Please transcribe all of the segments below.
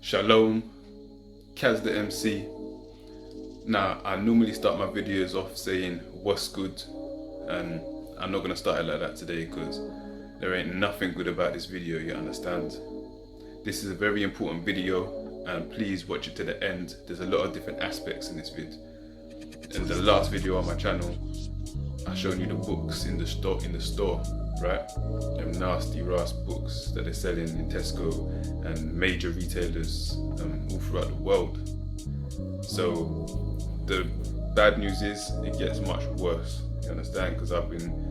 Shalom, Kaz the MC. Now, I normally start my videos off saying what's good, and I'm not going to start it like that today because there ain't nothing good about this video, you understand? This is a very important video and please watch it to the end. There's a lot of different aspects in this vid. In the last video on my channel, I showed you the books in the store, right? Them nasty Ras books that they're selling in Tesco and major retailers all throughout the world. So the bad news is it gets much worse, you understand? Because I've been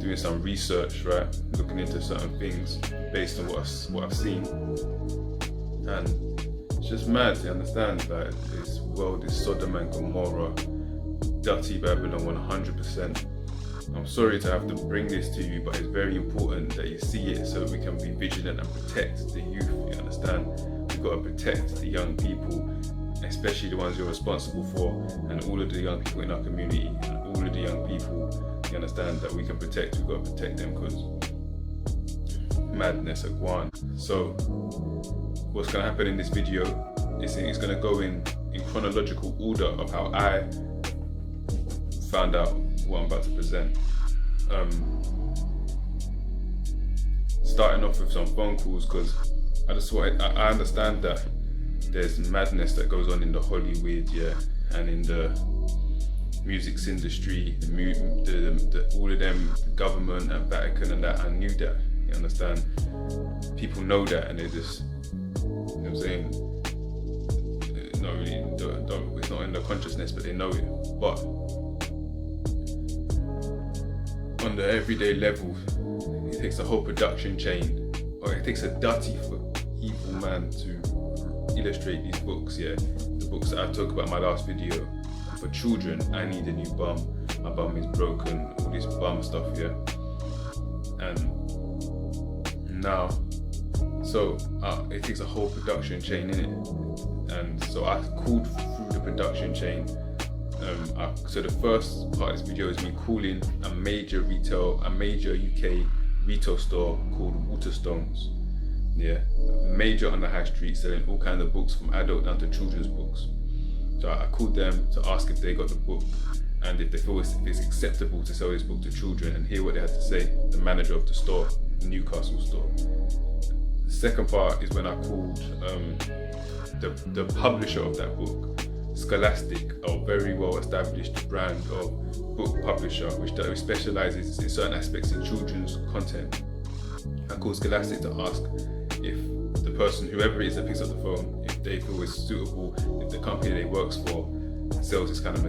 doing some research, right? Looking into certain things based on what I've seen. And it's just mad, you understand? Like, this world is Sodom and Gomorrah, dirty Babylon 100%. I'm sorry to have to bring this to you, but it's very important that you see it so we can be vigilant and protect the youth, you understand? We've got to protect the young people, especially the ones you're responsible for, and all of the young people in our community, and all of the young people, you understand, that we can protect. We've got to protect them because madness at Guan. So what's going to happen in this video is it's going to go in chronological order of how I found out what I'm about to present. Starting off with some phone calls, because I understand that there's madness that goes on in the Hollywood, yeah, and in the music industry, all of them, the government and Vatican and that. I knew that, you understand? People know that, and they just, you know what I'm saying, not really, it's not in their consciousness, but they know it. But on the everyday level, it takes a whole production chain, or it takes a dirty evil man to illustrate these books, yeah. The books that I talk about in my last video. For children, I need a new bum. My bum is broken, all this bum stuff, yeah. And now, so it takes a whole production chain in it. And so I called through the production chain. So the first part of this video is me calling a major UK retail store called Waterstones. Yeah, major on the high street, selling all kinds of books from adult down to children's books. So I called them to ask if they got the book and if they feel it's acceptable to sell this book to children, and hear what they had to say. The manager of the store, the Newcastle store. The second part is when I called the publisher of that book, Scholastic, a very well established brand of book publisher which specializes in certain aspects in children's content. I called Scholastic to ask if the person, whoever it is that picks up the phone, if they feel it's suitable, if the company they works for sells this kind of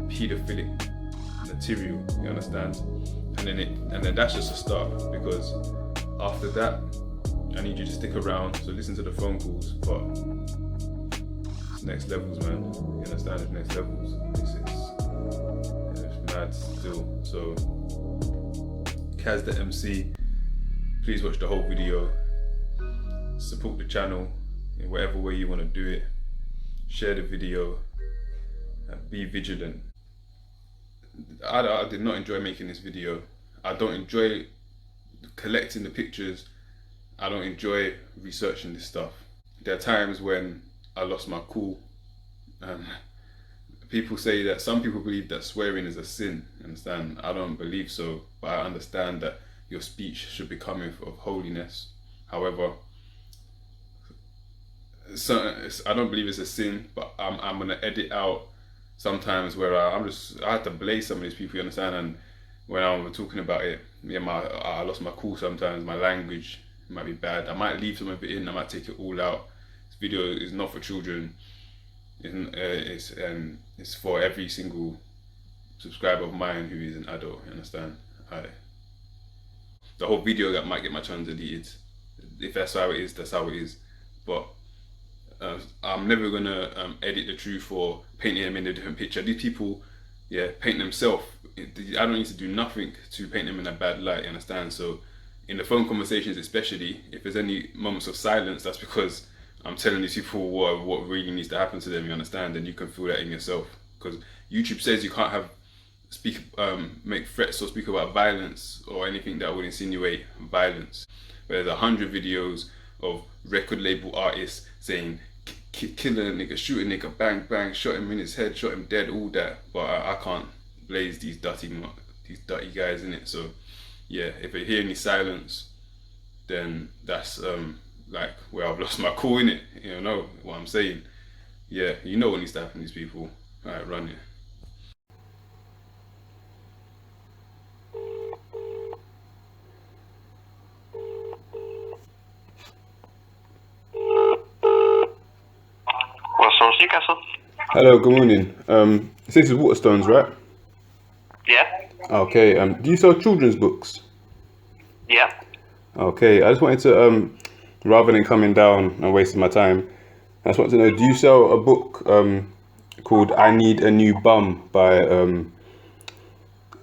paedophilic material, you understand? And then that's just a start, because after that, I need you to stick around, so listen to the phone calls, but it's next levels, man. You understand? It's next levels. It's mad still. So, Kaz the MC, please watch the whole video. Support the channel in whatever way you want to do it. Share the video and be vigilant. I did not enjoy making this video. I don't enjoy collecting the pictures. I don't enjoy researching this stuff. There are times when I lost my cool. People say that, some people believe that swearing is a sin, you understand? I don't believe so, but I understand that your speech should be coming of holiness. However, so I don't believe it's a sin, but I'm gonna edit out sometimes where I had to blaze some of these people, you understand? And when I was talking about it, yeah, I lost my cool sometimes. My language might be bad. I might leave some of it in. I might take it all out. This video is not for children. It's for every single subscriber of mine who is an adult, you understand? The whole video that might get my channel deleted. If that's how it is, that's how it is. But I'm never gonna edit the truth or painting them in a different picture. These people, yeah, paint themselves. I don't need to do nothing to paint them in a bad light, you understand? So in the phone conversations especially, if there's any moments of silence, that's because I'm telling these people what really needs to happen to them, you understand? And you can feel that in yourself, because YouTube says you can't make threats or speak about violence or anything that would insinuate violence. But there's 100 videos of record label artists saying kill a nigga, shoot a nigga, bang bang, shot him in his head, shot him dead, all that. But I can't blaze these dirty guys in it. So yeah, if I hear any silence, then that's like where I've lost my cool in it. You know what I'm saying? Yeah, you know what needs to happen to these people. Alright, run it. Waterstones Newcastle. Hello, good morning. This is Waterstones, right? Yeah. Okay. Do you sell children's books? Yeah. Okay. I just wanted to rather than coming down and wasting my time, I just want to know, do you sell a book called I Need a New Bum by Dawn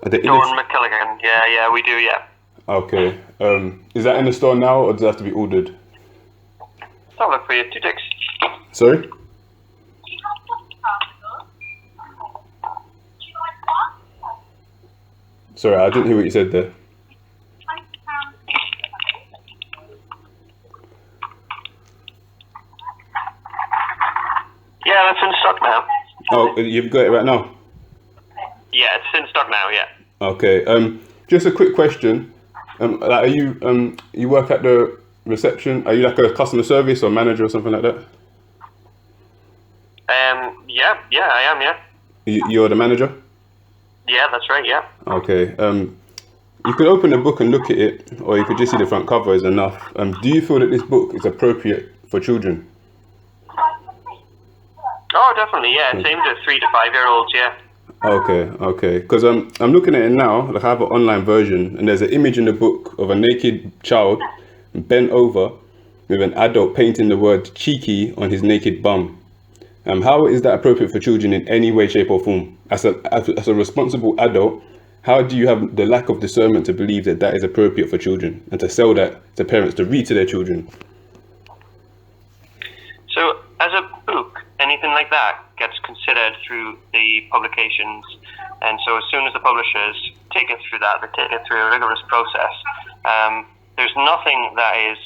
McKelligan. Yeah, we do, yeah. Okay. Is that in the store now, or does it have to be ordered? I'll look for you. 2 ticks. Sorry? Sorry, I didn't hear what you said there. Yeah, that's in stock now. Oh, you've got it right now? Yeah, it's in stock now, yeah. Okay. Just a quick question. Like, are you you work at the reception? Are you like a customer service or manager or something like that? Yeah, I am, yeah. You're the manager? Yeah, that's right, yeah. Okay. You could open the book and look at it, or you could just see the front cover is enough. Do you feel that this book is appropriate for children? Oh, definitely, yeah. It's aimed at 3 to 5 year olds, yeah. Okay. Because I'm looking at it now. Like, I have an online version, and there's an image in the book of a naked child bent over with an adult painting the word cheeky on his naked bum. How is that appropriate for children in any way, shape, or form? As a responsible adult, how do you have the lack of discernment to believe that that is appropriate for children and to sell that to parents to read to their children? So, as a book, anything like that gets considered through the publications, and so as soon as the publishers take it through that, they take it through a rigorous process. There's nothing that is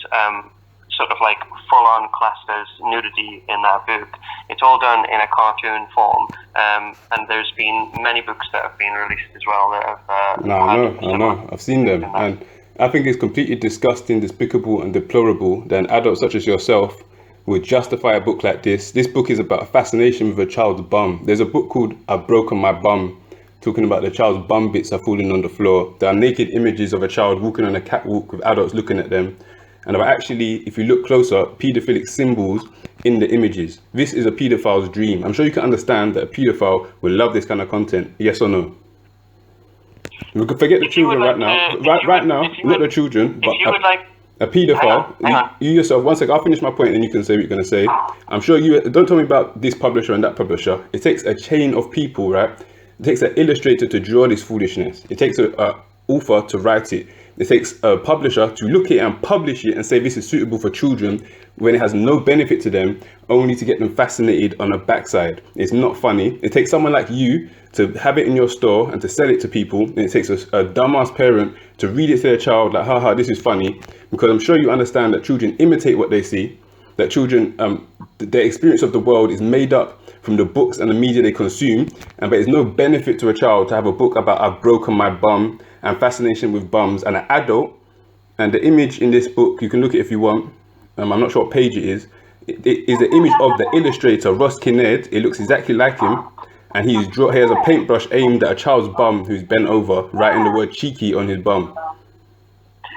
sort of like full-on classed as nudity in that book. It's all done in a cartoon form, and there's been many books that have been released as well that have... I know. I've seen them, and I think it's completely disgusting, despicable, and deplorable that an adult such as yourself would justify a book like this. This book is about a fascination with a child's bum. There's a book called I've Broken My Bum, talking about the child's bum bits are falling on the floor. There are naked images of a child walking on a catwalk with adults looking at them. And there are actually, if you look closer, paedophilic symbols in the images. This is a paedophile's dream. I'm sure you can understand that a paedophile will love this kind of content, yes or no? We could forget the children right now. Right now, not the children, but a paedophile. You yourself, one second, I'll finish my point and you can say what you're going to say. I'm sure you, don't tell me about this publisher and that publisher. It takes a chain of people, right? It takes an illustrator to draw this foolishness. It takes an author to write it. It takes a publisher to look at it and publish it and say this is suitable for children when it has no benefit to them, only to get them fascinated on a backside. It's not funny. It takes someone like you to have it in your store and to sell it to people. And it takes a dumbass parent to read it to their child like, haha, this is funny. Because I'm sure you understand that children imitate what they see, that children, their experience of the world is made up from the books and the media they consume, but it's no benefit to a child to have a book about I've broken my bum and fascination with bums, and an adult. And the image in this book, you can look at it if you want, I'm not sure what page it is the image of the illustrator Ross Kinnaird. It looks exactly like him, and he has a paintbrush aimed at a child's bum who's bent over, writing the word cheeky on his bum.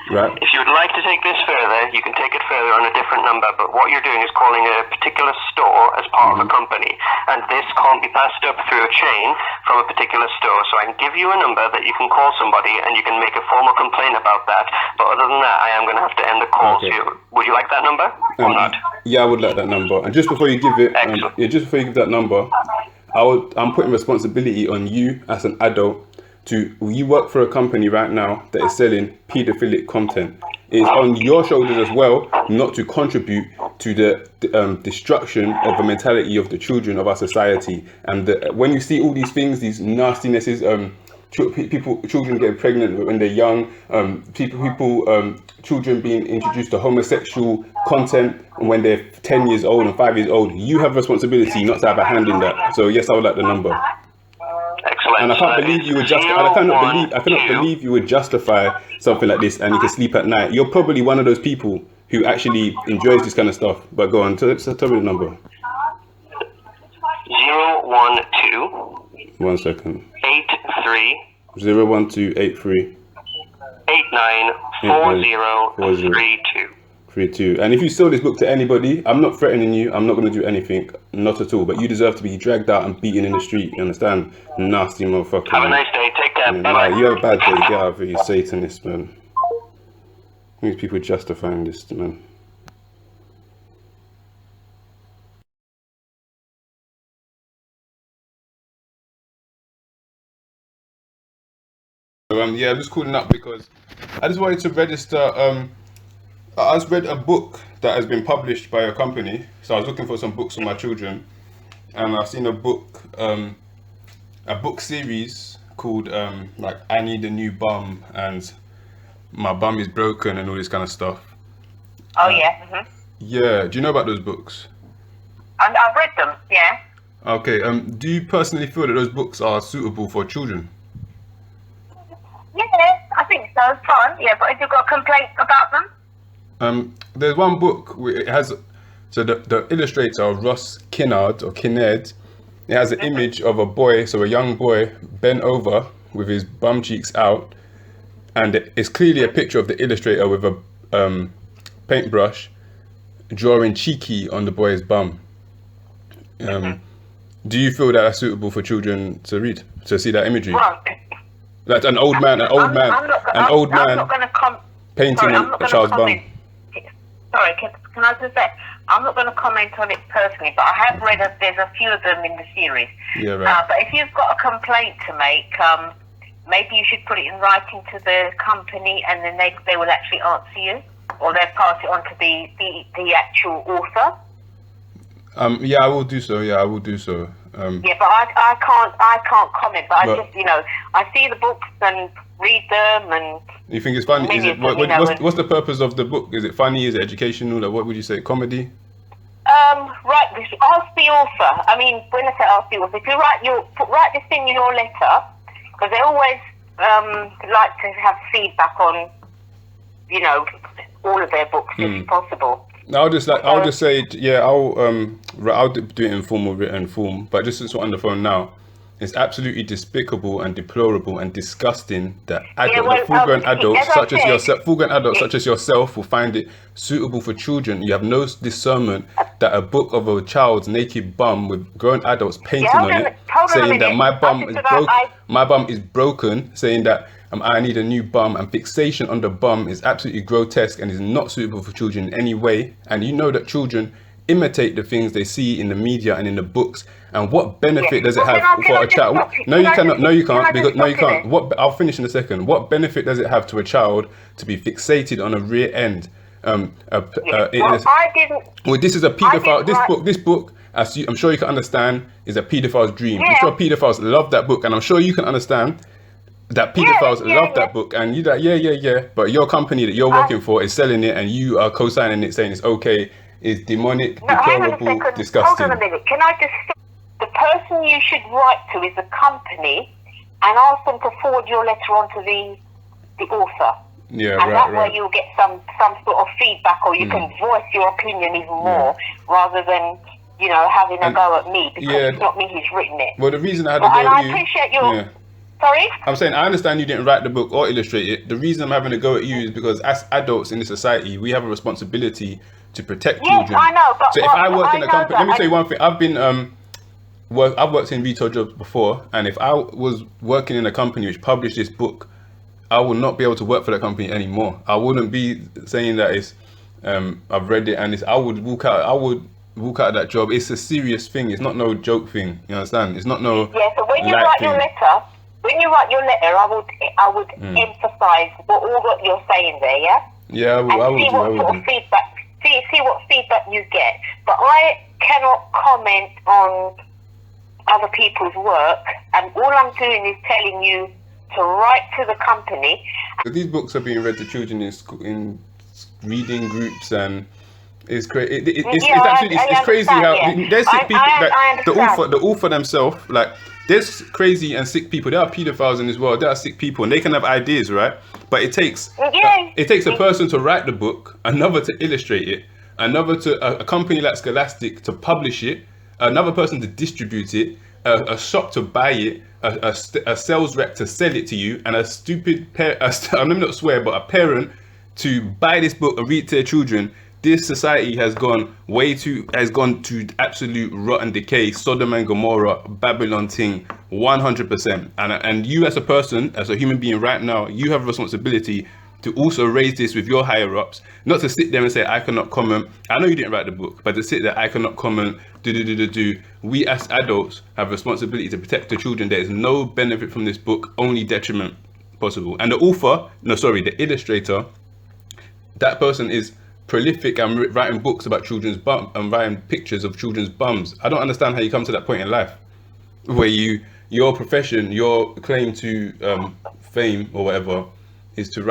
Right. If you would like to take this further, you can take it further on a different number, but what you're doing is calling a particular store as part of a company, and this can't be passed up through a chain from a particular store. So I can give you a number that you can call somebody and you can make a formal complaint about that, but other than that, I am going to have to end the call. Okay. So would you like that number or not? Yeah, I would like that number. And just before you give it, just before you give that number, I'm putting responsibility on you as an adult. You work for a company right now that is selling paedophilic content. It's on your shoulders as well not to contribute to the destruction of the mentality of the children of our society. And when you see all these things, these nastinesses, children getting pregnant when they're young, children being introduced to homosexual content when they're 10 years old and 5 years old. You have responsibility not to have a hand in that. So yes, I would like the number. Excellent. And I can't believe you would I cannot believe you would justify something like this and you can sleep at night. You're probably one of those people who actually enjoys this kind of stuff. But go on, tell me the number. 012. 1 second. 83. 01283. 894032. 32. And if you sell this book to anybody, I'm not threatening you. I'm not going to do anything. Not at all. But you deserve to be dragged out and beaten in the street. You understand? Nasty motherfucker. Have a nice day. Take care. Bye-bye. You have a bad day. Get out of here, you Satanist, man. These people justifying this, man. Yeah, I'm just calling up because I just wanted to register. I just read a book that has been published by a company, so I was looking for some books for my children, and I've seen a book series called like I Need a New Bum and My Bum is Broken and all this kind of stuff. Oh yeah. Mm-hmm. Yeah, do you know about those books? I've read them. Yeah. Okay. Do you personally feel that those books are suitable for children? Yeah, I think so. It's fun. Yeah, but have you got a complaint about them? There's one book where it has, so the illustrator Ross Kinnard or Kinnard, it has an image of a boy, so a young boy bent over with his bum cheeks out, and it's clearly a picture of the illustrator with a paintbrush drawing cheeky on the boy's bum. Do you feel that that's suitable for children to read, to see that imagery? Well, Like an old man painting a child's bum. Sorry, can I just say, I'm not going to comment on it personally, but I have read there's a few of them in the series. Yeah, right. But if you've got a complaint to make, maybe you should put it in writing to the company, and then they will actually answer you, or they'll pass it on to the actual author. Yeah, I will do so. Yeah, but I can't comment. But I just, I see the books and read them, and you think it's funny? Is it what's the purpose of the book? Is it funny? Is it educational? Like, what would you say? Comedy? Right. Ask the author. I mean, when I say ask the author, if you write this in your letter, because they always like to have feedback on, all of their books if possible. I'll just say, yeah, I'll do it in formal written form, but just as we're on the phone now, it's absolutely despicable and deplorable and disgusting that full-grown adults such as yourself will find it suitable for children. You have no discernment that a book of a child's naked bum with grown adults painting on it, saying that my bum is broken, saying that I need a new bum, and fixation on the bum is absolutely grotesque and is not suitable for children in any way. And you know that children imitate the things they see in the media and in the books. And what benefit does it have for a child? No, you cannot. No, you can't. I'll finish in a second. What benefit does it have to a child to be fixated on a rear end? Well, this is a paedophile. This book, as I'm sure you can understand, is a paedophile's dream. I'm sure paedophiles love that book, and I'm sure you can understand that paedophiles love that book, and you're like, but your company that you're working for is selling it, and you are co-signing it, saying it's okay, is demonic, deplorable, disgusting. Hold on a minute. Can I just say, the person you should write to is a company, and ask them to forward your letter on to the author. Yeah, and that way you'll get some sort of feedback, or you can voice your opinion even more, rather than having a go at me, because it's not me who's written it. Well, the reason I had to go at you, I appreciate your. Yeah. Sorry? I'm saying I understand you didn't write the book or illustrate it. The reason I'm having to go at you is because as adults in this society, we have a responsibility to protect children. Yes, I know. But so if I work in a company, let me tell you one thing. I've worked in retail jobs before, and if I was working in a company which published this book, I would not be able to work for that company anymore. I wouldn't be saying that it's I've read it and I would walk out of that job. It's a serious thing. It's not no joke thing. You understand? It's not no. Yeah. So when you write your letter. When you write your letter, I would emphasise all what you're saying there, yeah? Yeah, I will. See what feedback you get. But I cannot comment on other people's work, and all I'm doing is telling you to write to the company. These books are being read to children in reading groups and It's crazy. It's Yeah, absolutely I it's crazy how understand, yeah. there's sick people. I Like the understand. author themselves, like there's crazy and sick people. There are pedophiles in this world. There are sick people, and they can have ideas, right? But Yeah. it takes a person to write the book, another to illustrate it, another to a company like Scholastic to publish it, another person to distribute it, a shop to buy it, a sales rep to sell it to you, and a stupid I'm not swear, but a parent to buy this book and read it to their children. This society has gone to absolute rotten decay, Sodom and Gomorrah, Babylon thing, 100%. And you as a person, as a human being right now, you have a responsibility to also raise this with your higher ups, not to sit there and say, I cannot comment. I know you didn't write the book, but to sit there, I cannot comment, do. We as adults have a responsibility to protect the children. There is no benefit from this book, only detriment possible. And the the illustrator, that person is prolific and writing books about children's bum and writing pictures of children's bums. I don't understand how you come to that point in life where your profession, your claim to fame or whatever is to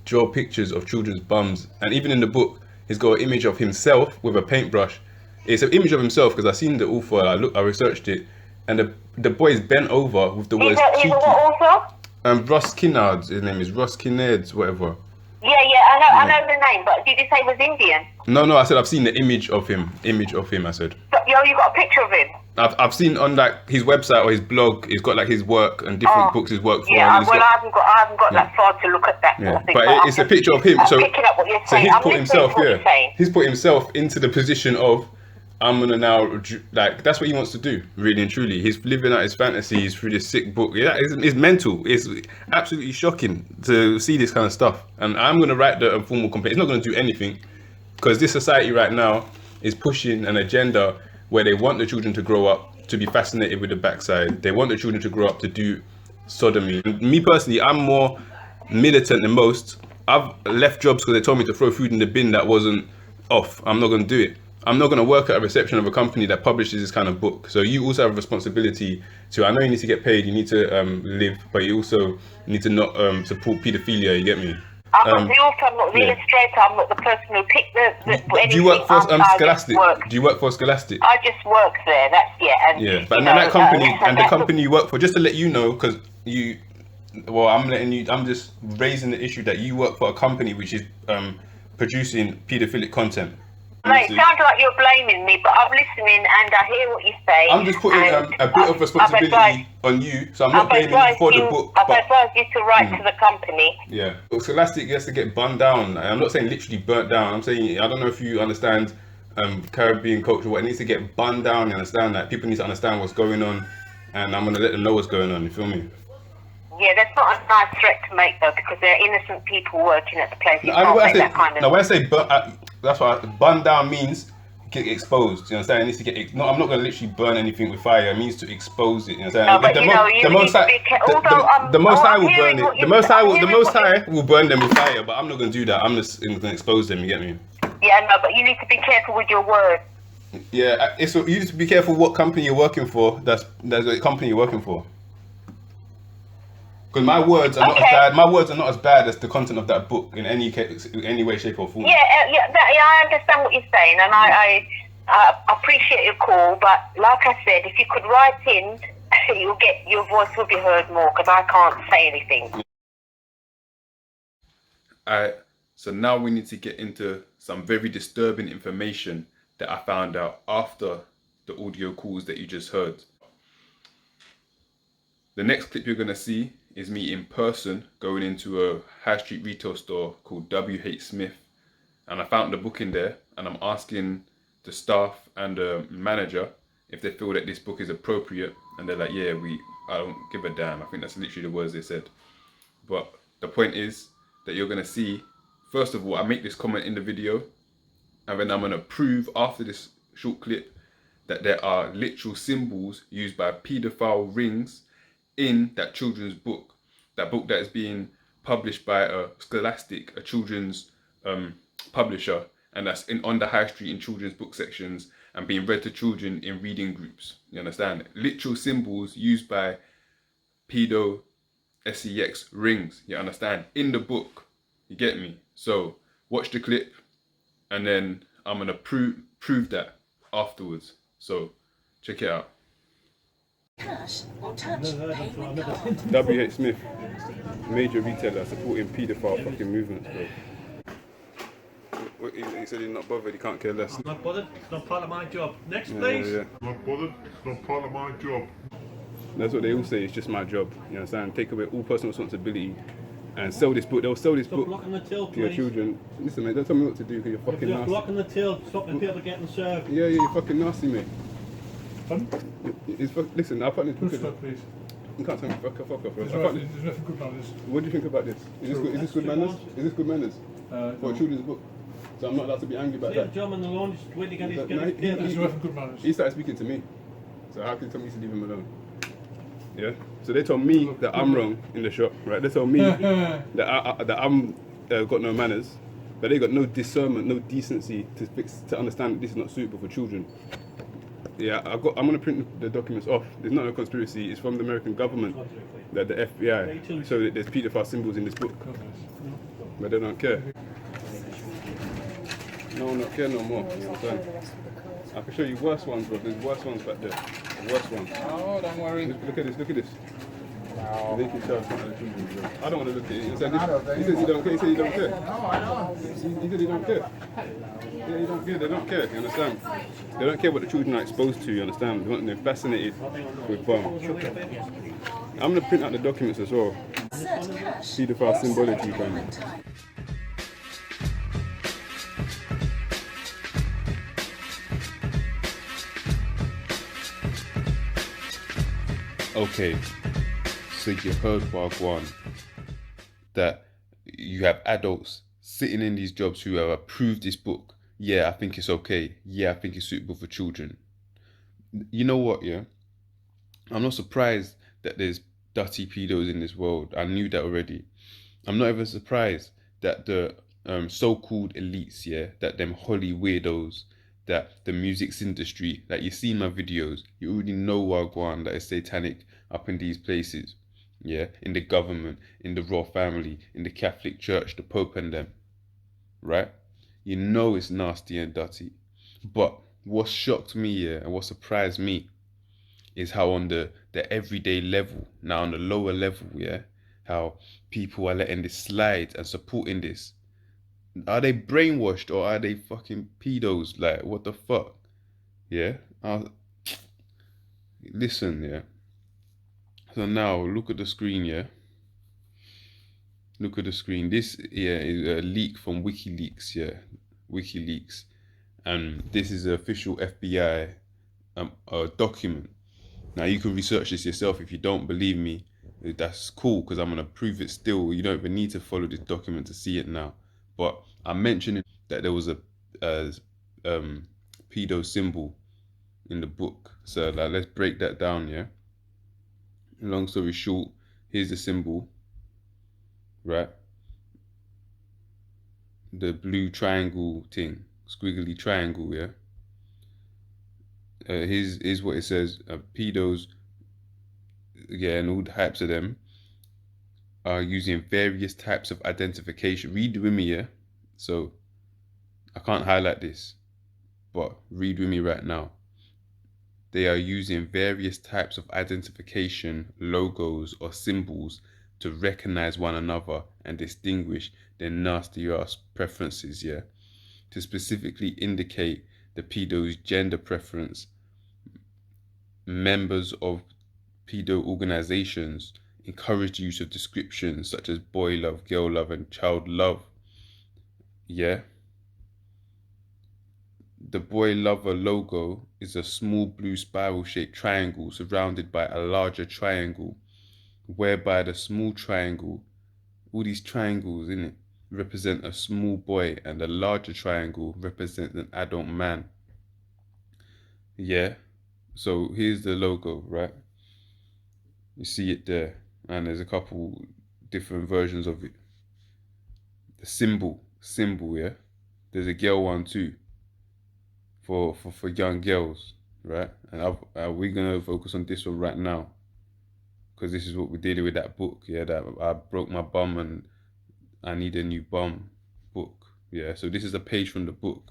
draw pictures of children's bums. And even in the book, he's got an image of himself with a paintbrush. It's an image of himself because I seen the author, I researched it, and the boy is bent over with the words He's a what author? Ross Kinnard, his name is Ross Kinnard, whatever. Yeah, I know the name, but did you say he was Indian? No, I said I've seen the image of him, I said. But, you got a picture of him? I've seen on like his website or his blog, he's got like his work and different books he's worked for. Yeah, and I haven't got that far to look at that sort of thing. But it's a picture of him. So picking up what you're so saying. he's I'm put listening to himself, what you're saying. he's put himself into the position of, I'm gonna now, like, that's what he wants to do, really and truly. He's living out his fantasies through this sick book. Yeah, it's mental. It's absolutely shocking to see this kind of stuff. And I'm gonna write the formal complaint. It's not gonna do anything because this society right now is pushing an agenda where they want the children to grow up to be fascinated with the backside. They want the children to grow up to do sodomy. And me personally, I'm more militant than most. I've left jobs because they told me to throw food in the bin that wasn't off. I'm not gonna do it. I'm not going to work at a reception of a company that publishes this kind of book. So you also have a responsibility to, I know you need to get paid, you need to live, but you also need to not support paedophilia, you get me? I'm the author, I'm not the illustrator, I'm not the person who picked the Do you work for Scholastic? I Do you work for Scholastic? I just work there, and but that company, and the company you work for, just to let you know, because I'm just raising the issue that you work for a company which is producing paedophilic content. No, it sounds like you're blaming me, but I'm listening and I hear what you say. I'm just putting a bit of responsibility on you, so I'm not blaming you for the book. I've advised you to write to the company. Yeah, well, Scholastic has to get burned down. I'm not saying literally burnt down. I'm saying, I don't know if you understand Caribbean culture, what it needs to get burned down. You understand that? People need to understand what's going on, and I'm going to let them know what's going on. You feel me? Yeah, that's not a nice threat to make though, because there are innocent people working at the place. When I say that's what burn down means. Get exposed. You understand? It needs to get. No, I'm not going to literally burn anything with fire. It means to expose it. You understand? No, but the Most High will burn it. The Most High will burn them with fire. But I'm not going to do that. I'm just going to expose them. You get me? Yeah, no, but you need to be careful with your words. Yeah, you need to be careful what company you're working for. That's the company you're working for. Because my words are not as bad. My words are not as bad as the content of that book in any case, in any way, shape, or form. I understand what you're saying, and I appreciate your call. But like I said, if you could write in, your voice will be heard more. Because I can't say anything. Alright, so now we need to get into some very disturbing information that I found out after the audio calls that you just heard. The next clip you're gonna see is me in person going into a high street retail store called WH Smith, and I found the book in there, and I'm asking the staff and the manager if they feel that this book is appropriate, and they're like, yeah, I don't give a damn. I think that's literally the words they said. But the point is that you're gonna see, first of all, I make this comment in the video, and then I'm gonna prove after this short clip that there are literal symbols used by paedophile rings in that children's book, that book that is being published by a Scholastic, a children's publisher, and that's on the high street in children's book sections and being read to children in reading groups. You understand? Literal symbols used by pedo sex rings. You understand? In the book. You get me? So watch the clip, and then I'm gonna prove that afterwards. So check it out. Cash or touch pay with card. WH Smith, major retailer supporting paedophile fucking movements, bro. He said he's not bothered, he can't care less. I'm not bothered, it's not part of my job. Next, Yeah, please. yeah. Not bothered, it's not part of my job. That's what they all say, it's just my job. You understand? Take away all personal responsibility and sell this book. They'll sell this Stop book blocking the till, to your please. children. Listen, mate, don't tell me what to do because you're fucking You're nasty. blocking the till, stopping people getting served. Yeah, you're fucking nasty, mate. Pardon? Listen, I found this book. Good stuff, please. You can't tell me fuck off, bro. There's I found this. nothing good about this. What do you think about this? Is this good manners? Is this good manners? For No. a children's book? So I'm not allowed to be angry about Leave that. John on the lawn, just wait to get his No, get his he- bill. There's nothing good about He this. started speaking to me. So how can you tell me to leave him alone? Yeah? So they told me that I'm wrong in the shop, right? They told me that I'm got no manners, but they got no discernment, no decency to understand that this is not suitable for children. Yeah, I'm gonna print the documents off. There's not a conspiracy. It's from the American government, that the FBI, so that there's paedophile symbols in this book, but they don't care. No one don't care no more. You understand? I can show you worse ones, bro. There's worse ones back there. The worse ones. Oh, don't worry. Look at this. Look at this. They can show us one of the children, bro. I don't want to look at it. He said you don't care. He said you don't care. No, I don't. He said you don't care. Yeah, you don't care. They don't care. You understand? They don't care what the children are exposed to. You understand? They're fascinated with I'm gonna print out the documents as well. Insert cash. Paedophile or symbology, set fam. payment type. Okay, so you heard Wagwan that you have adults sitting in these jobs who have approved this book. Yeah, I think it's okay. Yeah, I think it's suitable for children. You know what, yeah? I'm not surprised that there's dirty pedos in this world. I knew that already. I'm not even surprised that the so-called elites, yeah, that them Holly weirdos, that the music industry, that you see in my videos, you already know Wagwan, that is satanic up in these places, yeah, in the government, in the royal family, in the Catholic Church, the Pope and them, right? You know it's nasty and dirty. But what shocked me, yeah, and what surprised me is how on the everyday level, now on the lower level, yeah, how people are letting this slide and supporting this. Are they brainwashed or are they fucking pedos? Like, what the fuck? Yeah? Listen, yeah. So now, look at the screen, yeah? Look at the screen. This, yeah, is a leak from WikiLeaks, yeah? WikiLeaks. And this is an official FBI document. Now, you can research this yourself. If you don't believe me, that's cool, because I'm going to prove it still. You don't even need to follow this document to see it now. But I'm mentioning that there was a pedo symbol in the book. So like, let's break that down, yeah? Long story short, here's the symbol, right? The blue triangle thing, squiggly triangle, yeah? Here's what it says. Pedos, yeah, and all types of them are using various types of identification. Read with me, yeah? So, I can't highlight this, but read with me right now. They are using various types of identification, logos, or symbols to recognize one another and distinguish their nasty ass preferences, yeah? To specifically indicate the pedo's gender preference. Members of pedo organizations encourage the use of descriptions such as boy love, girl love, and child love. Yeah. The boy lover logo is a small blue spiral shaped triangle surrounded by a larger triangle, whereby the small triangle, all these triangles in it, represent a small boy and the larger triangle represents an adult man. Yeah. So here's the logo, right? You see it there, and there's a couple different versions of it. The symbol, yeah. There's a girl one too, for young girls, right? And we're gonna focus on this one right now, because this is what we're dealing with, that book, yeah. That I broke my bum and I need a new bum book, yeah. So this is a page from the book,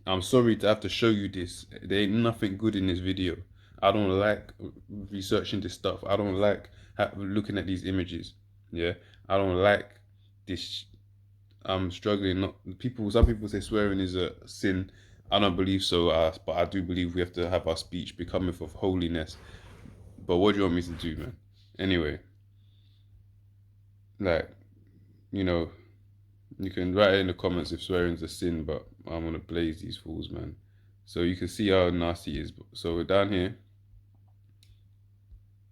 I'm sorry to have to show you this. There ain't nothing good in this video. I don't like researching this stuff. I don't like looking at these images. Yeah, I don't like this. I'm struggling. Some people say swearing is a sin. I don't believe so, but I do believe we have to have our speech be coming of holiness. But what do you want me to do, man? Anyway, like, you know, you can write in the comments if swearing's a sin, but I'm gonna blaze these fools, man. So you can see how nasty it is. So we're down here,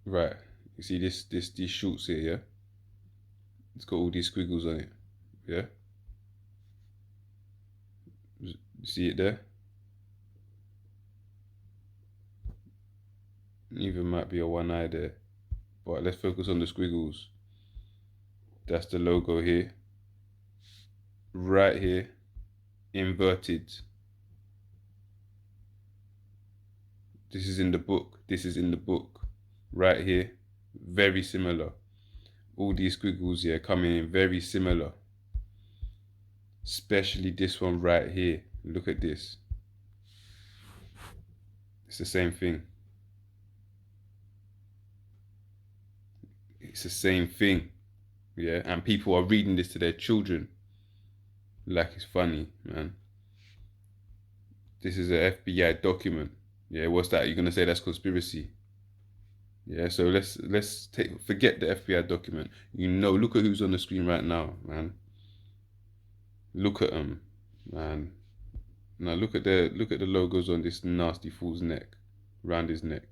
right? You see these shorts here, yeah? It's got all these squiggles on it, yeah? You see it there? Even might be a one eye there, but let's focus on the squiggles. That's the logo here. Right here, inverted. This is in the book. This is in the book. Right here, very similar. All these squiggles here coming in very similar. Especially this one right here. Look at this. It's the same thing. It's the same thing. Yeah, and people are reading this to their children like it's funny, man. This is a FBI document. Yeah, what's that? You're gonna say that's conspiracy? Yeah, so let's forget the FBI document. You know, look at who's on the screen right now, man. Look at them, man. Now look at the logos on this nasty fool's neck, round his neck.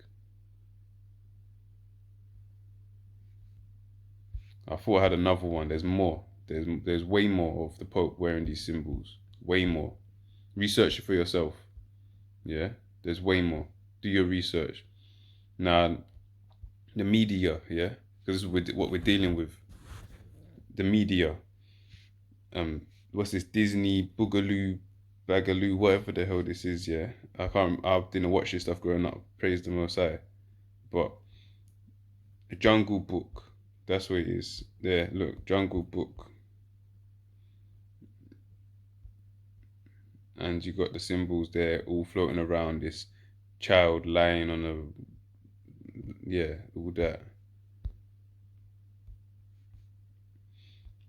I thought I had another one. There's more. There's way more of the Pope wearing these symbols. Way more. Research it for yourself. Yeah, there's way more. Do your research. Now, the media, yeah, because this is what we're dealing with. The media. What's this Disney Boogaloo, Bagaloo, whatever the hell this is, yeah. I didn't watch this stuff growing up. Praise the Most High. But the Jungle Book. That's what it is. There, look, Jungle Book. And you got the symbols there all floating around, this child lying on a, yeah, all that.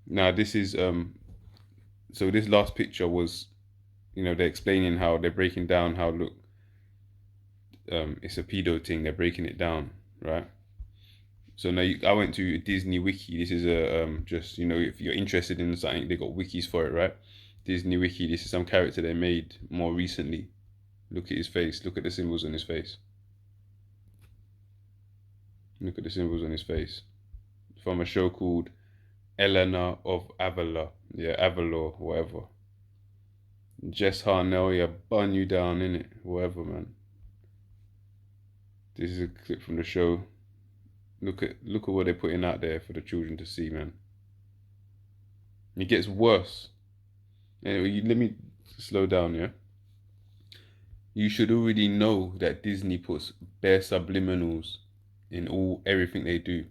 Now this is, so this last picture was, you know, they're explaining how they're breaking down how, look, it's a pedo thing, they're breaking it down, right? So now I went to Disney Wiki. This is a just, you know, if you're interested in something, they got wikis for it, right? Disney Wiki. This is some character they made more recently. Look at his face. Look at the symbols on his face. Look at the symbols on his face. From a show called Eleanor of Avila. Yeah, Avalor, whatever. Jess Harnell, yeah, bun you down, innit? Whatever, man. This is a clip from the show. Look at what they're putting out there for the children to see, man. It gets worse. Anyway, let me slow down, yeah? You should already know that Disney puts bare subliminals in everything they do.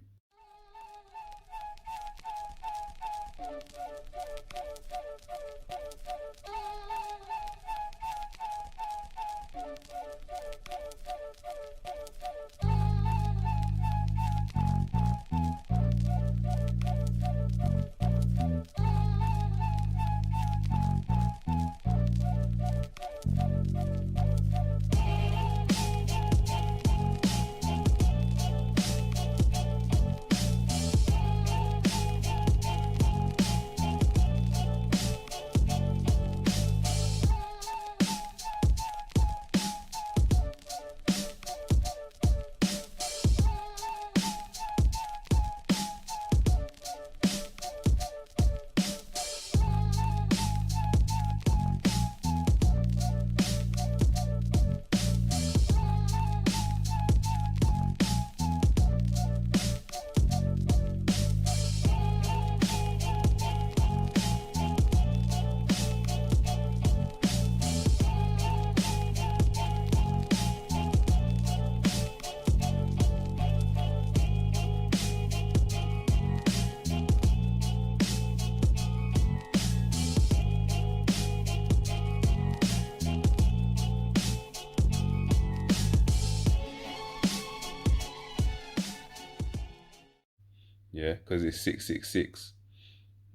yeah, because it's 666.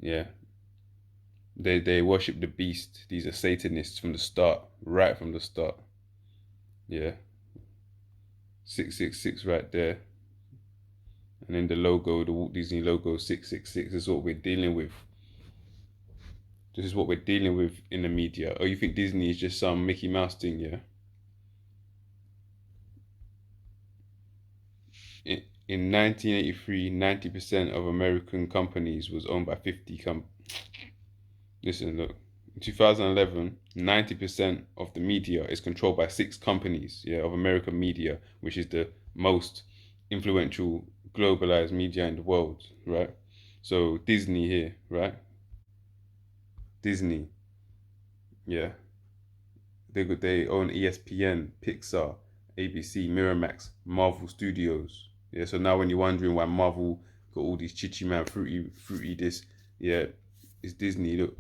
Yeah. They worship the beast. These are Satanists from the start, right from the start. Yeah. 666 right there. And then the logo, the Walt Disney logo, 666 is what we're dealing with. This is what we're dealing with in the media. Oh, you think Disney is just some Mickey Mouse thing, yeah? In 1983, 90% of American companies was owned by 50 Listen, look. In 2011, 90% of the media is controlled by 6 companies, yeah, of American media, which is the most influential globalized media in the world, right? So Disney here, right? Disney, yeah. They own ESPN, Pixar, ABC, Miramax, Marvel Studios. Yeah, so now when you're wondering why Marvel got all these chichi man, fruity this, yeah, it's Disney. Look.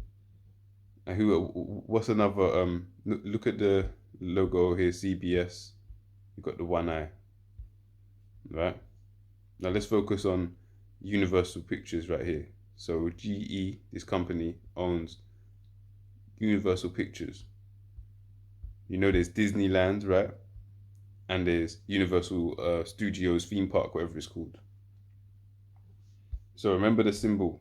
And what's another look at the logo here, CBS. You got the one eye. Right? Now let's focus on Universal Pictures right here. So GE, this company, owns Universal Pictures. You know there's Disneyland, right? And there's Universal Studios theme park, whatever it's called. So remember the symbol.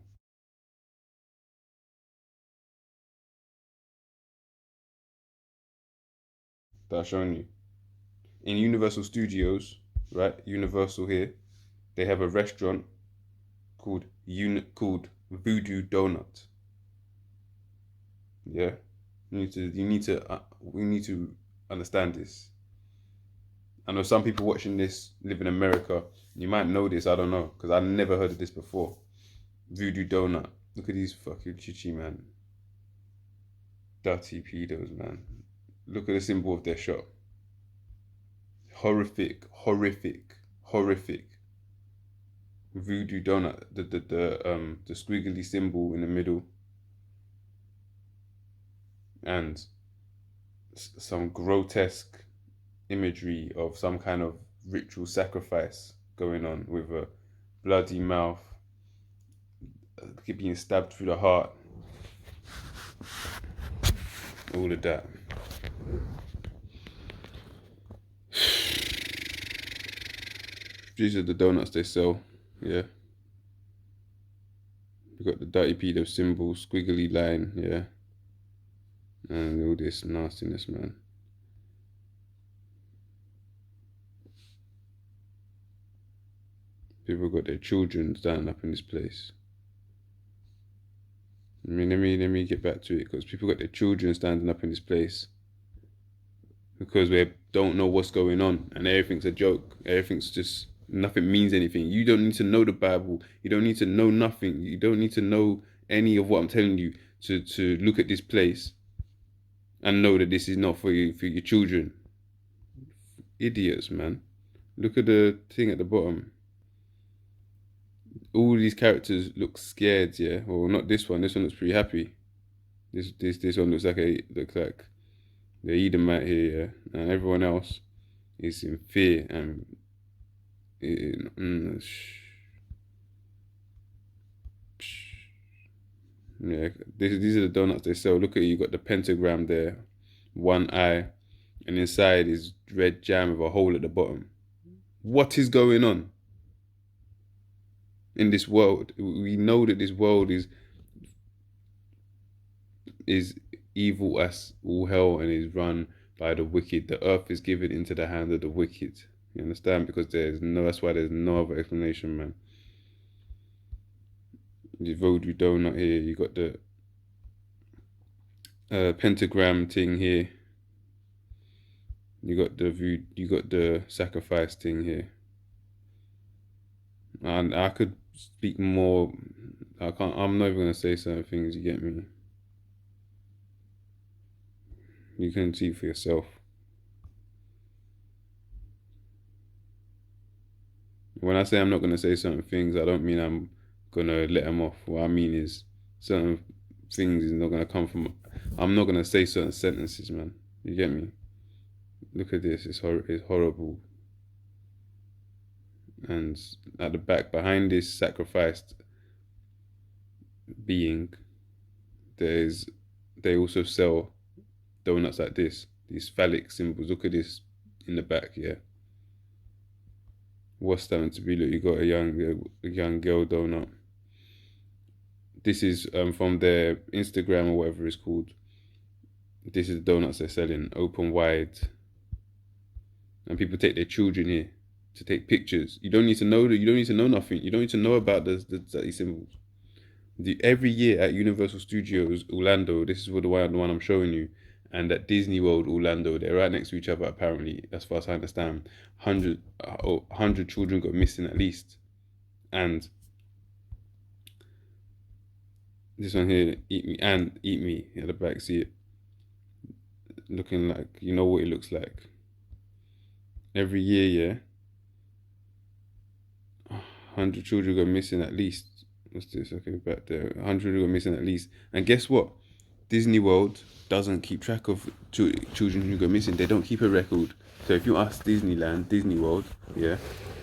That I've shown you. In Universal Studios, right? Universal here, they have a restaurant called Voodoo Donut. Yeah, we need to understand this. I know some people watching this live in America. You might know this, I don't know, because I never heard of this before. Voodoo Donut. Look at these fucking chichi, man. Dirty pedos, man. Look at the symbol of their shop. Horrific. Voodoo Donut. The squiggly symbol in the middle. And some grotesque imagery of some kind of ritual sacrifice going on with a bloody mouth, being stabbed through the heart, all of that. These are the donuts they sell, yeah. We got the dirty pedo symbol, squiggly line, yeah. And all this nastiness, man. People got their children standing up in this place. I mean, let me get back to it, because people got their children standing up in this place because we don't know what's going on, and everything's a joke. Everything's just, nothing means anything. You don't need to know the Bible. You don't need to know nothing. You don't need to know any of what I'm telling you to look at this place and know that this is not for you, for your children. Idiots, man. Look at the thing at the bottom. All these characters look scared, yeah. Well, not this one. This one looks pretty happy. This one looks like the Edomite here, yeah. And everyone else is in fear and yeah. These are the donuts they sell. Look at it, you got the pentagram there, one eye, and inside is red jam with a hole at the bottom. What is going on in this world? We know that this world is evil as all hell and is run by the wicked. The earth is given into the hand of the wicked. You understand? Because that's why there's no other explanation, man. The Voodoo Donut here, you got the pentagram thing here. You got the sacrifice thing here. And I could speak more. I'm not even gonna say certain things, you get me? You can see for yourself. When I say I'm not gonna say certain things, I don't mean I'm gonna let them off. What I mean is certain things is not gonna come from. I'm not gonna say certain sentences, man. You get me? Look at this. It's horrible. and at the back behind this sacrificed being, they also sell donuts like this, these phallic symbols. Look at this in the back, yeah. What's that meant to be? Look, you got a young girl donut. This is from their Instagram or whatever it's called. This is the donuts they're selling, open wide. And people take their children here to take pictures. You don't need to know that. You don't need to know nothing. You don't need to know about these symbols. Every year at Universal Studios Orlando, this is the one I'm showing you, and at Disney World Orlando, they're right next to each other apparently, as far as I understand. 100 children got missing at least. And this one here, Eat Me at the back, see it? Looking like, you know what it looks like. Every year, yeah, 100 children go missing at least. What's this? Okay, back there. 100 go missing at least. And guess what? Disney World doesn't keep track of children who go missing. They don't keep a record. So if you ask Disneyland, Disney World, yeah,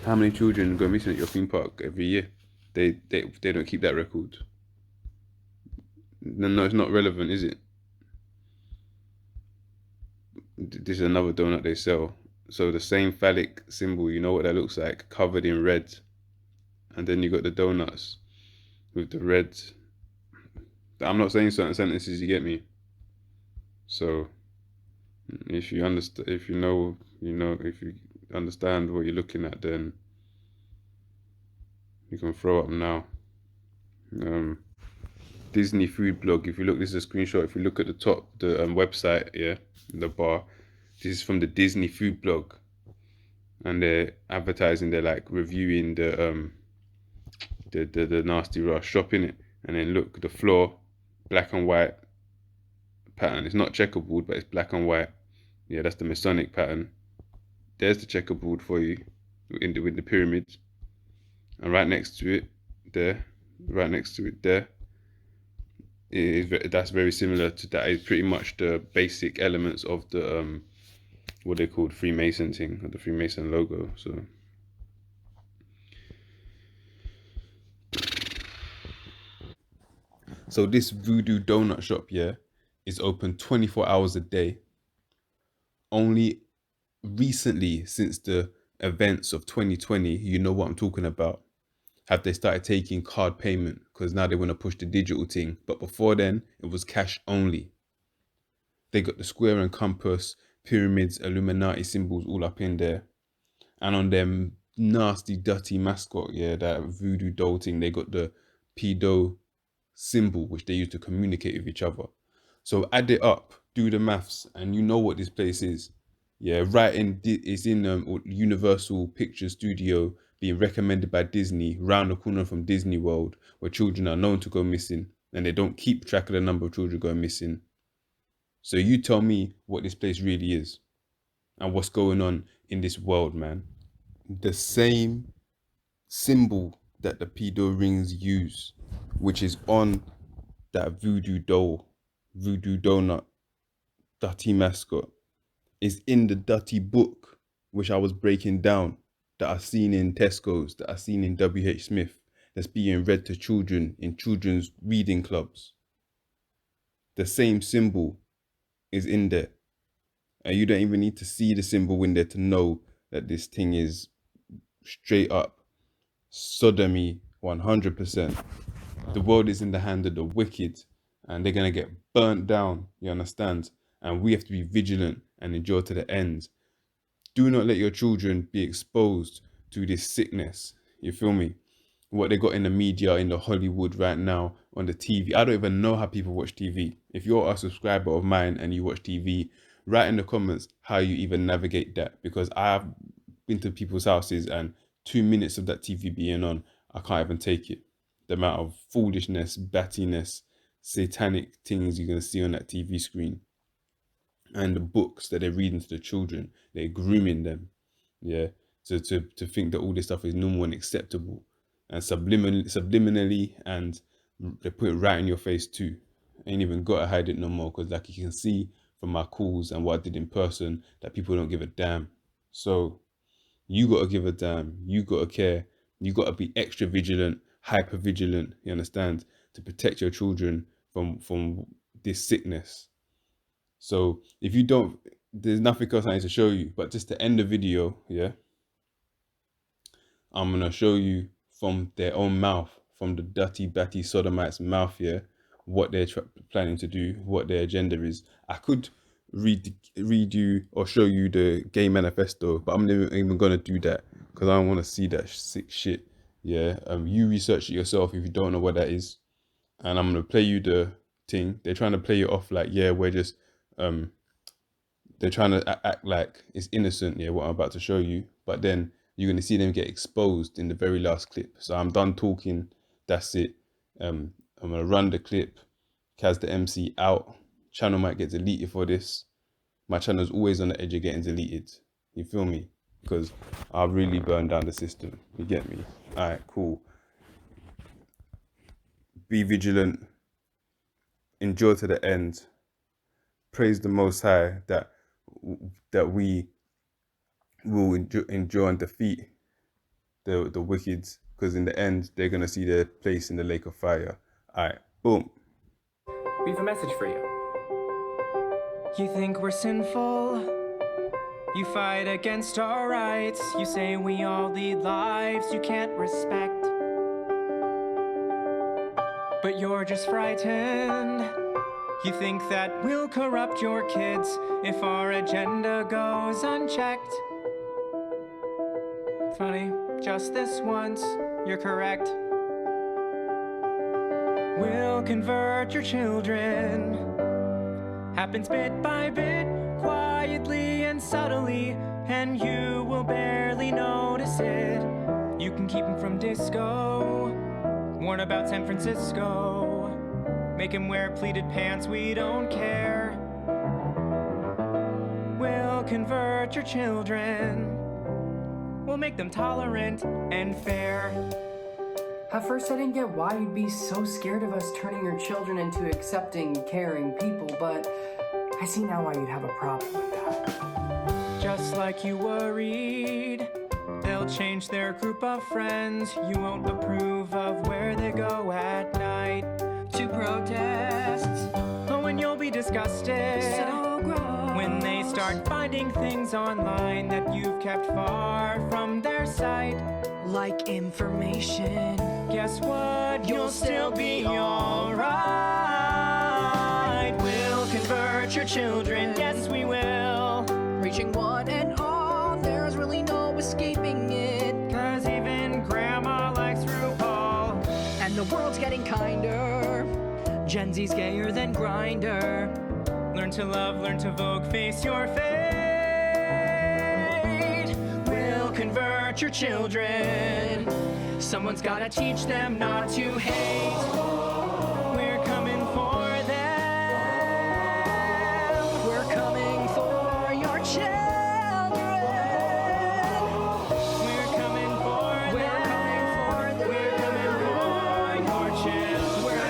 how many children go missing at your theme park every year? They don't keep that record. No, it's not relevant, is it? This is another donut they sell. So the same phallic symbol, you know what that looks like, covered in red. And then you got the donuts with the red. I'm not saying certain sentences, you get me? So if you understand, if you understand what you're looking at, then you can throw up now. Disney food blog. If you look, this is a screenshot. If you look at the top, the website, yeah, the bar. This is from the Disney food blog, and they're advertising. They're like reviewing the Nasty Rush, shopping it, and then look, the floor, black and white pattern. It's not checkerboard, but it's black and white. Yeah, that's the Masonic pattern. There's the checkerboard for you with the pyramids, and right next to it, there, that's very similar to that. Is pretty much the basic elements of the what they called Freemason thing, or the Freemason logo. So this Voodoo Donut Shop, yeah, is open 24 hours a day. Only recently, since the events of 2020, you know what I'm talking about, have they started taking card payment, because now they want to push the digital thing. But before then, it was cash only. They got the square and compass, pyramids, Illuminati symbols all up in there. And on them nasty, dirty mascot, yeah, that voodoo doll thing, they got the pedo symbol, which they use to communicate with each other. So add it up, do the maths, and you know what this place is. Yeah, right in, it's in Universal Pictures Studio, being recommended by Disney, round the corner from Disney World, where children are known to go missing, and they don't keep track of the number of children going missing. So you tell me what this place really is, and what's going on in this world, man. The same symbol that the pedo rings use, which is on that voodoo doll, voodoo donut, dirty mascot, is in the dirty book, which I was breaking down, that I've seen in Tesco's, that I've seen in WH Smith, that's being read to children in children's reading clubs. The same symbol is in there. And you don't even need to see the symbol in there to know that this thing is straight up sodomy 100%. The world is in the hand of the wicked, and they're going to get burnt down, you understand? And we have to be vigilant and endure to the end. Do not let your children be exposed to this sickness. You feel me? What they got in the media, in the Hollywood right now, on the TV. I don't even know how people watch TV. If you're a subscriber of mine and you watch TV, write in the comments how you even navigate that. Because I've been to people's houses and 2 minutes of that TV being on, I can't even take it. The amount of foolishness, battiness, satanic things you're going to see on that TV screen. And the books that they're reading to the children, they're grooming them, yeah, to think that all this stuff is normal and acceptable, and subliminally, and they put it right in your face too. Ain't even got to hide it no more, because like you can see from my calls and what I did in person, that people don't give a damn. So You got to give a damn. You got to care. You got to be extra vigilant, hyper vigilant, you understand, to protect your children from this sickness. So if you don't, there's nothing else I need to show you, but just to end the video, yeah, I'm going to show you from their own mouth, from the dirty, batty sodomites' mouth, yeah, what they're planning to do, what their agenda is. I could read you or show you the gay manifesto, but I'm never even going to do that because I don't want to see that sick shit. Yeah, you research it yourself if you don't know what that is. And I'm going to play you the thing. They're trying to play it off like, yeah, we're just, they're trying to act like it's innocent, yeah, what I'm about to show you. But then you're going to see them get exposed in the very last clip. So I'm done talking. That's it. I'm going to run the clip. Kaz the MC out. Channel might get deleted for this. My channel's always on the edge of getting deleted. You feel me? Because I've really burned down the system. You get me? Alright, cool. Be vigilant. Endure to the end. Praise the Most High that we will endure and defeat the wicked, because in the end they're gonna see their place in the lake of fire. Alright, boom. We have a message for you. You think we're sinful? You fight against our rights. You say we all lead lives you can't respect. But you're just frightened. You think that we'll corrupt your kids if our agenda goes unchecked. Funny, just this once, you're correct. We'll convert your children. Happens bit by bit, quietly and subtly, and you will barely notice it. You can keep them from disco, warn about San Francisco, make him wear pleated pants, we don't care. We'll convert your children. We'll make them tolerant and fair. At first I didn't get why you'd be so scared of us turning your children into accepting, caring people, but I see now why you'd have a problem with that. Just like you worried, they'll change their group of friends. You won't approve of where they go at night to protests. Oh, and you'll be disgusted. So gross. When they start finding things online that you've kept far from their sight. Like information. Guess what? You'll still be alright. We'll convert your children, yes we will. Reaching one and all, there's really no escaping it. 'Cause even grandma likes RuPaul. And the world's getting kinder. Gen Z's gayer than Grindr. Learn to love, learn to Vogue, face your fate. We'll convert your children. Someone's gotta teach them not to hate. We're coming for them. We're coming for your children. We're coming for them. We're coming for them. We're coming for your children.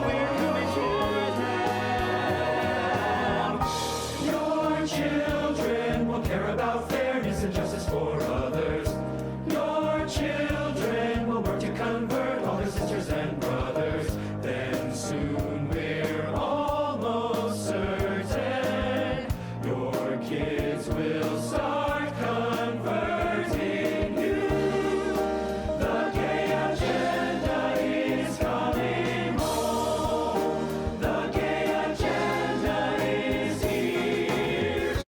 We're coming for We're coming for them. Your children will care about fairness and justice for others. Your children will work to convert all their sisters and brothers. Then soon we're almost certain your kids will start converting you. The gay agenda is coming home. The gay agenda is here.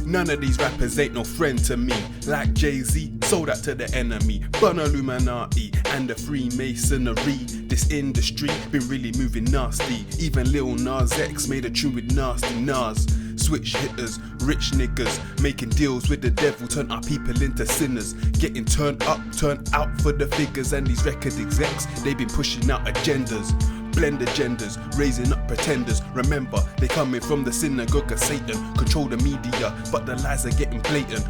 None of these rappers ain't no friend to me. Like Jay-Z, sold out to the enemy. Burn Illuminati and the Freemasonry. This industry been really moving nasty. Even Lil Nas X made a tune with Nasty Nas. switch hitters, rich niggas, making deals with the devil, turn our people into sinners, getting turned up, turned out for the figures, and these record execs, they been pushing out agendas. Blend agendas, raising up pretenders. Remember, they coming from the synagogue of Satan. Control the media, but the lies are getting blatant.